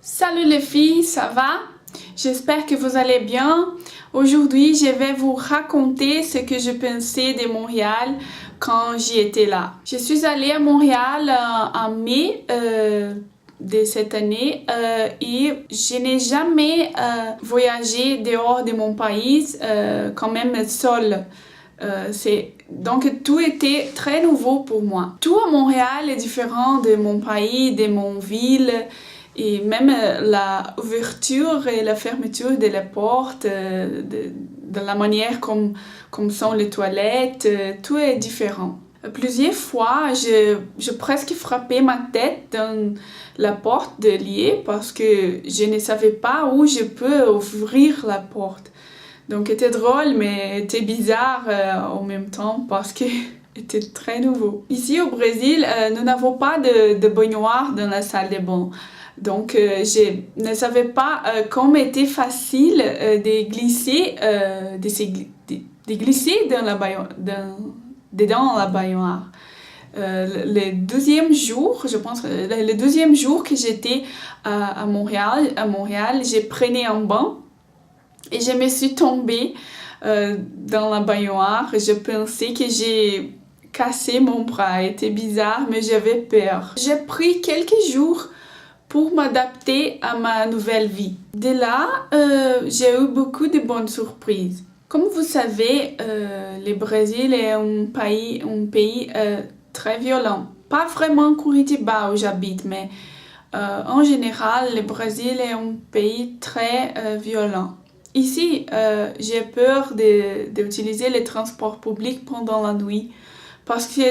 Salut les filles, ça va? J'espère que vous allez bien. Aujourd'hui, je vais vous raconter ce que je pensais de Montréal quand j'y étais là. Je suis allée à Montréal en mai de cette année et je n'ai jamais voyagé dehors de mon pays quand même seule. Donc tout était très nouveau pour moi. Tout à Montréal est différent de mon pays, de mon ville. Et même la ouverture et la fermeture de la porte, de la manière comme sont les toilettes, tout est différent. Plusieurs fois, je presque frappé ma tête dans la porte de lié parce que je ne savais pas où je peux ouvrir la porte. Donc c'était drôle mais c'était bizarre en même temps parce que c'était très nouveau. Ici au Brésil, nous n'avons pas de baignoire dans la salle de bain. Donc, je ne savais pas comment était facile de glisser, dedans la baignoire. Le deuxième jour, je pense, le deuxième jour que j'étais à Montréal, j'ai pris un bain et je me suis tombée dans la baignoire. Je pensais que j'ai cassé mon bras. C'était bizarre, mais j'avais peur. J'ai pris quelques jours pour m'adapter à ma nouvelle vie. De là, j'ai eu beaucoup de bonnes surprises. Comme vous savez, le Brésil est un pays très violent. Pas vraiment Curitiba où j'habite, mais en général, le Brésil est un pays très violent. Ici, j'ai peur d'utiliser les transports publics pendant la nuit parce que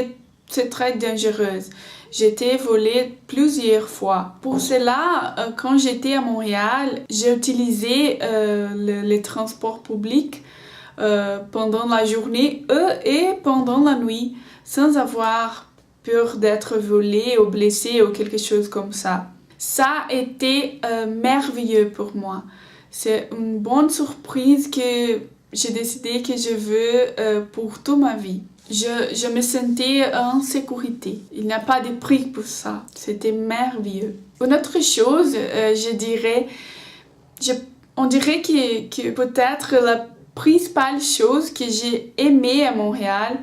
c'est très dangereux. J'ai été volée plusieurs fois. Pour cela, quand j'étais à Montréal, j'ai utilisé les transports publics pendant la journée et pendant la nuit, sans avoir peur d'être volée ou blessée ou quelque chose comme ça. Ça a été merveilleux pour moi. C'est une bonne surprise que j'ai décidé que je veux pour toute ma vie. Je me sentais en sécurité. Il n'y a pas de prix pour ça. C'était merveilleux. Une autre chose, on dirait que peut-être la principale chose que j'ai aimée à Montréal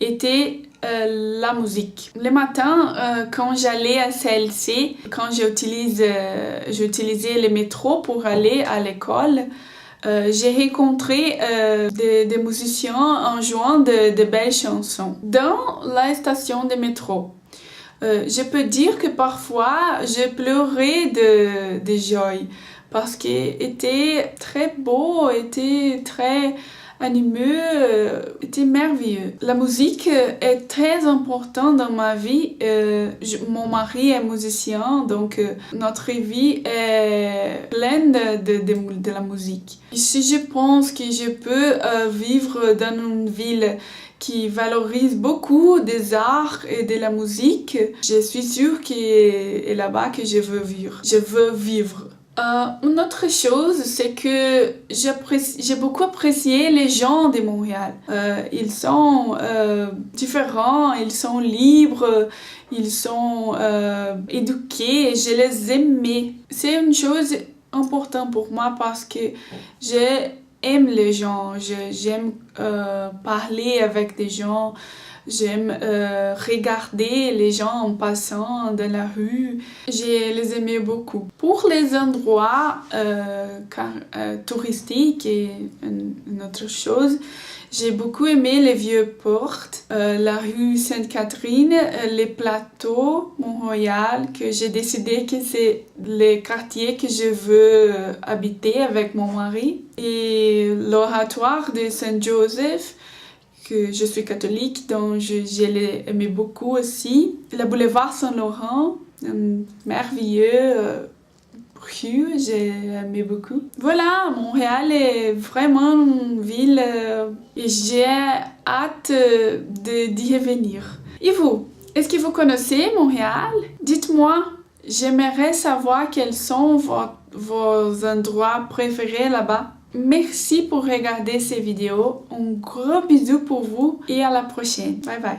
était la musique. Le matin, quand j'allais à CLC, quand j'utilisais le métro pour aller à l'école, j'ai rencontré des musiciens en jouant de belles chansons dans la station de métro. Je peux dire que parfois, j'ai pleuré de joie parce qu'il était très beau, était très animeux, était merveilleux. La musique est très importante dans ma vie. Mon mari est musicien, donc notre vie est pleine de la musique. Si je pense que je peux vivre dans une ville qui valorise beaucoup des arts et de la musique, je suis sûre que c'est là-bas que je veux vivre. Je veux vivre. Une autre chose, c'est que j'ai beaucoup apprécié les gens de Montréal. Ils sont différents, ils sont libres, ils sont éduqués et je les aimais. C'est une chose importante pour moi parce que j'aime les gens, j'aime parler avec des gens. J'aime regarder les gens en passant dans la rue. Je les aimais beaucoup. Pour les endroits touristiques et une autre chose, j'ai beaucoup aimé les vieux portes, la rue Sainte-Catherine, les plateaux Mont-Royal, que j'ai décidé que c'est les quartiers que je veux habiter avec mon mari, et l'oratoire de Saint-Joseph, que je suis catholique, donc je l'ai aimé beaucoup aussi. Le boulevard Saint-Laurent, merveilleux rue, j'ai aimé beaucoup. Voilà, Montréal est vraiment une ville et j'ai hâte d'y revenir. Et vous, est-ce que vous connaissez Montréal? Dites-moi, j'aimerais savoir quels sont vos endroits préférés là-bas. Merci pour regarder ces vidéos. Un gros bisou pour vous et à la prochaine. Bye bye.